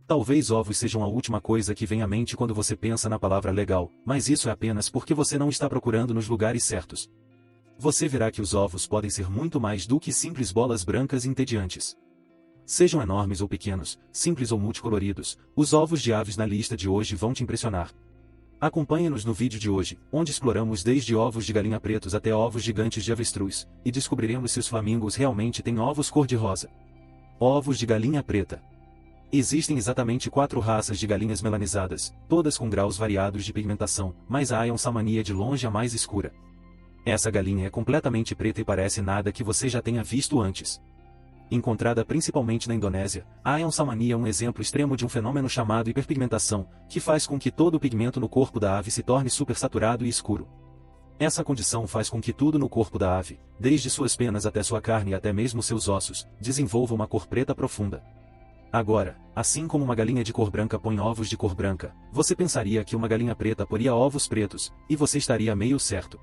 Talvez ovos sejam a última coisa que vem à mente quando você pensa na palavra legal, mas isso é apenas porque você não está procurando nos lugares certos. Você verá que os ovos podem ser muito mais do que simples bolas brancas entediantes. Sejam enormes ou pequenos, simples ou multicoloridos, os ovos de aves na lista de hoje vão te impressionar. Acompanhe-nos no vídeo de hoje, onde exploramos desde ovos de galinha pretos até ovos gigantes de avestruz, e descobriremos se os flamingos realmente têm ovos cor-de-rosa. Ovos de galinha preta. Existem exatamente 4 raças de galinhas melanizadas, todas com graus variados de pigmentação, mas a Ion Samani é de longe a mais escura. Essa galinha é completamente preta e parece nada que você já tenha visto antes. Encontrada principalmente na Indonésia, a Ion Samani é um exemplo extremo de um fenômeno chamado hiperpigmentação, que faz com que todo o pigmento no corpo da ave se torne supersaturado e escuro. Essa condição faz com que tudo no corpo da ave, desde suas penas até sua carne e até mesmo seus ossos, desenvolva uma cor preta profunda. Agora, assim como uma galinha de cor branca põe ovos de cor branca, você pensaria que uma galinha preta poria ovos pretos, e você estaria meio certo.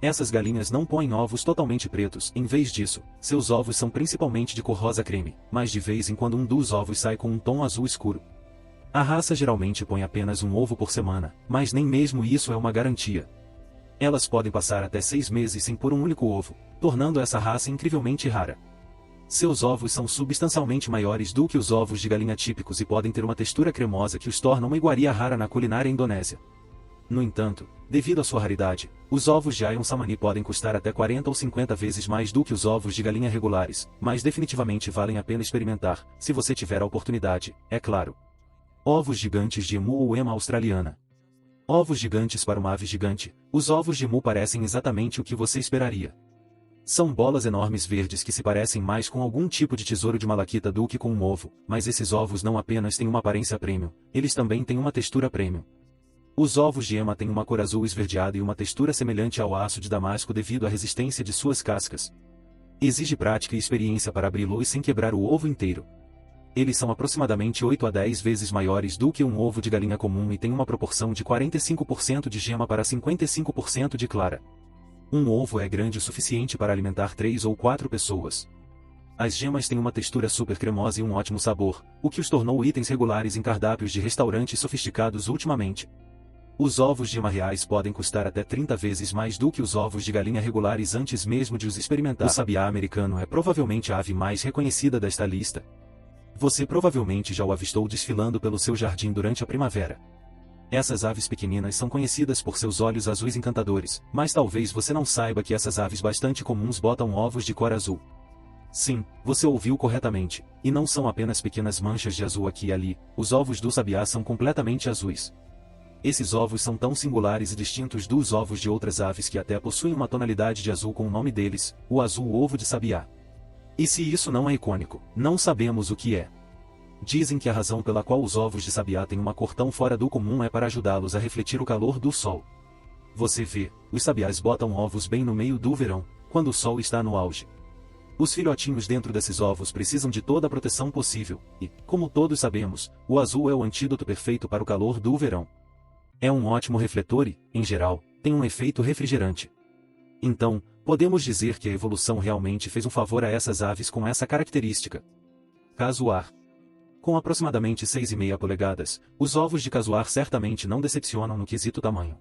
Essas galinhas não põem ovos totalmente pretos, em vez disso, seus ovos são principalmente de cor rosa creme, mas de vez em quando um dos ovos sai com um tom azul escuro. A raça geralmente põe apenas um ovo por semana, mas nem mesmo isso é uma garantia. Elas podem passar até 6 meses sem pôr um único ovo, tornando essa raça incrivelmente rara. Seus ovos são substancialmente maiores do que os ovos de galinha típicos e podem ter uma textura cremosa que os torna uma iguaria rara na culinária indonésia. No entanto, devido à sua raridade, os ovos de Ion Samani podem custar até 40 ou 50 vezes mais do que os ovos de galinha regulares, mas definitivamente valem a pena experimentar, se você tiver a oportunidade, é claro. Ovos gigantes de emu ou ema australiana. Ovos gigantes para uma ave gigante, os ovos de emu parecem exatamente o que você esperaria. São bolas enormes verdes que se parecem mais com algum tipo de tesouro de malaquita do que com um ovo, mas esses ovos não apenas têm uma aparência premium, eles também têm uma textura premium. Os ovos de ema têm uma cor azul esverdeada e uma textura semelhante ao aço de damasco devido à resistência de suas cascas. Exige prática e experiência para abri-los sem quebrar o ovo inteiro. Eles são aproximadamente 8 a 10 vezes maiores do que um ovo de galinha comum e têm uma proporção de 45% de gema para 55% de clara. Um ovo é grande o suficiente para alimentar 3 ou 4 pessoas. As gemas têm uma textura super cremosa e um ótimo sabor, o que os tornou itens regulares em cardápios de restaurantes sofisticados ultimamente. Os ovos de ema reais podem custar até 30 vezes mais do que os ovos de galinha regulares antes mesmo de os experimentar. O sabiá americano é provavelmente a ave mais reconhecida desta lista. Você provavelmente já o avistou desfilando pelo seu jardim durante a primavera. Essas aves pequeninas são conhecidas por seus olhos azuis encantadores, mas talvez você não saiba que essas aves bastante comuns botam ovos de cor azul. Sim, você ouviu corretamente, e não são apenas pequenas manchas de azul aqui e ali, os ovos do sabiá são completamente azuis. Esses ovos são tão singulares e distintos dos ovos de outras aves que até possuem uma tonalidade de azul com o nome deles, o azul ovo de sabiá. E se isso não é icônico, não sabemos o que é. Dizem que a razão pela qual os ovos de sabiá têm uma cor tão fora do comum é para ajudá-los a refletir o calor do sol. Você vê, os sabiás botam ovos bem no meio do verão, quando o sol está no auge. Os filhotinhos dentro desses ovos precisam de toda a proteção possível, e, como todos sabemos, o azul é o antídoto perfeito para o calor do verão. É um ótimo refletor e, em geral, tem um efeito refrigerante. Então, podemos dizer que a evolução realmente fez um favor a essas aves com essa característica. Casuar. Com aproximadamente 6,5 polegadas, os ovos de casuar certamente não decepcionam no quesito tamanho.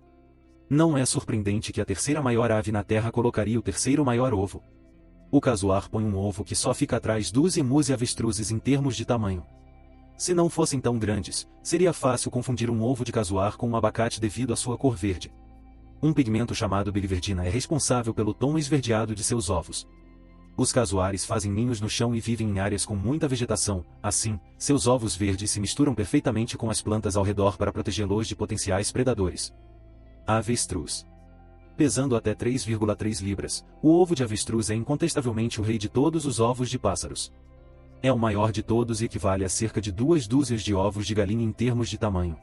Não é surpreendente que a terceira maior ave na Terra colocaria o terceiro maior ovo. O casuar põe um ovo que só fica atrás dos emus e avestruzes em termos de tamanho. Se não fossem tão grandes, seria fácil confundir um ovo de casuar com um abacate devido à sua cor verde. Um pigmento chamado biliverdina é responsável pelo tom esverdeado de seus ovos. Os casuares fazem ninhos no chão e vivem em áreas com muita vegetação, assim, seus ovos verdes se misturam perfeitamente com as plantas ao redor para protegê-los de potenciais predadores. Avestruz. Pesando até 3,3 libras, o ovo de avestruz é incontestavelmente o rei de todos os ovos de pássaros. É o maior de todos e equivale a cerca de 2 dúzias de ovos de galinha em termos de tamanho.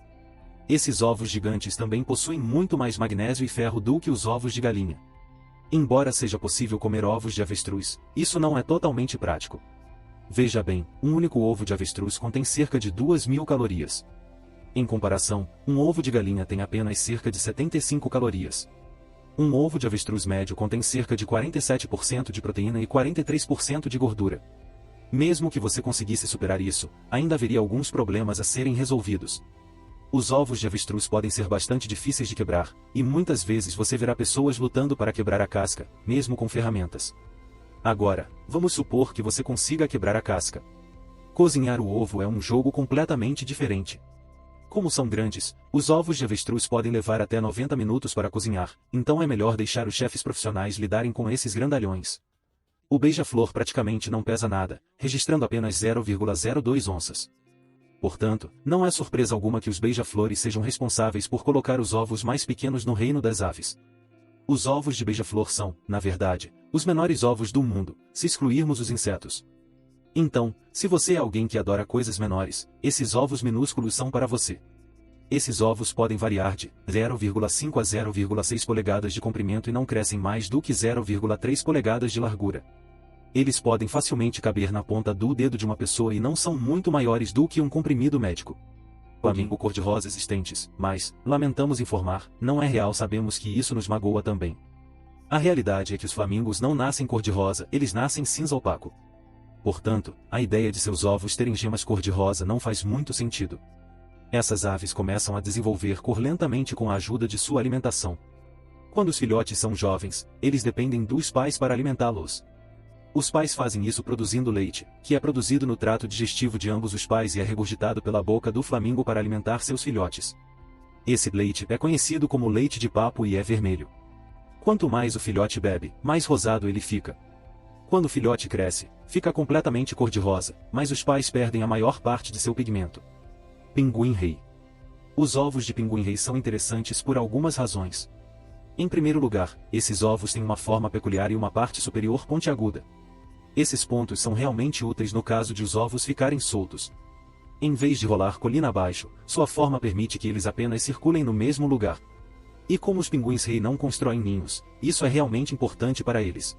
Esses ovos gigantes também possuem muito mais magnésio e ferro do que os ovos de galinha. Embora seja possível comer ovos de avestruz, isso não é totalmente prático. Veja bem, um único ovo de avestruz contém cerca de 2.000 calorias. Em comparação, um ovo de galinha tem apenas cerca de 75 calorias. Um ovo de avestruz médio contém cerca de 47% de proteína e 43% de gordura. Mesmo que você conseguisse superar isso, ainda haveria alguns problemas a serem resolvidos. Os ovos de avestruz podem ser bastante difíceis de quebrar, e muitas vezes você verá pessoas lutando para quebrar a casca, mesmo com ferramentas. Agora, vamos supor que você consiga quebrar a casca. Cozinhar o ovo é um jogo completamente diferente. Como são grandes, os ovos de avestruz podem levar até 90 minutos para cozinhar, então é melhor deixar os chefes profissionais lidarem com esses grandalhões. O beija-flor praticamente não pesa nada, registrando apenas 0,02 onças. Portanto, não é surpresa alguma que os beija-flores sejam responsáveis por colocar os ovos mais pequenos no reino das aves. Os ovos de beija-flor são, na verdade, os menores ovos do mundo, se excluirmos os insetos. Então, se você é alguém que adora coisas menores, esses ovos minúsculos são para você. Esses ovos podem variar de 0,5 a 0,6 polegadas de comprimento e não crescem mais do que 0,3 polegadas de largura. Eles podem facilmente caber na ponta do dedo de uma pessoa e não são muito maiores do que um comprimido médico. Flamingo cor-de-rosa existentes, mas, lamentamos informar, não é real, sabemos que isso nos magoa também. A realidade é que os flamingos não nascem cor-de-rosa, eles nascem cinza opaco. Portanto, a ideia de seus ovos terem gemas cor-de-rosa não faz muito sentido. Essas aves começam a desenvolver cor lentamente com a ajuda de sua alimentação. Quando os filhotes são jovens, eles dependem dos pais para alimentá-los. Os pais fazem isso produzindo leite, que é produzido no trato digestivo de ambos os pais e é regurgitado pela boca do flamingo para alimentar seus filhotes. Esse leite é conhecido como leite de papo e é vermelho. Quanto mais o filhote bebe, mais rosado ele fica. Quando o filhote cresce, fica completamente cor-de-rosa, mas os pais perdem a maior parte de seu pigmento. Pinguim-rei. Os ovos de pinguim-rei são interessantes por algumas razões. Em primeiro lugar, esses ovos têm uma forma peculiar e uma parte superior pontiaguda. Esses pontos são realmente úteis no caso de os ovos ficarem soltos. Em vez de rolar colina abaixo, sua forma permite que eles apenas circulem no mesmo lugar. E como os pinguins-rei não constroem ninhos, isso é realmente importante para eles.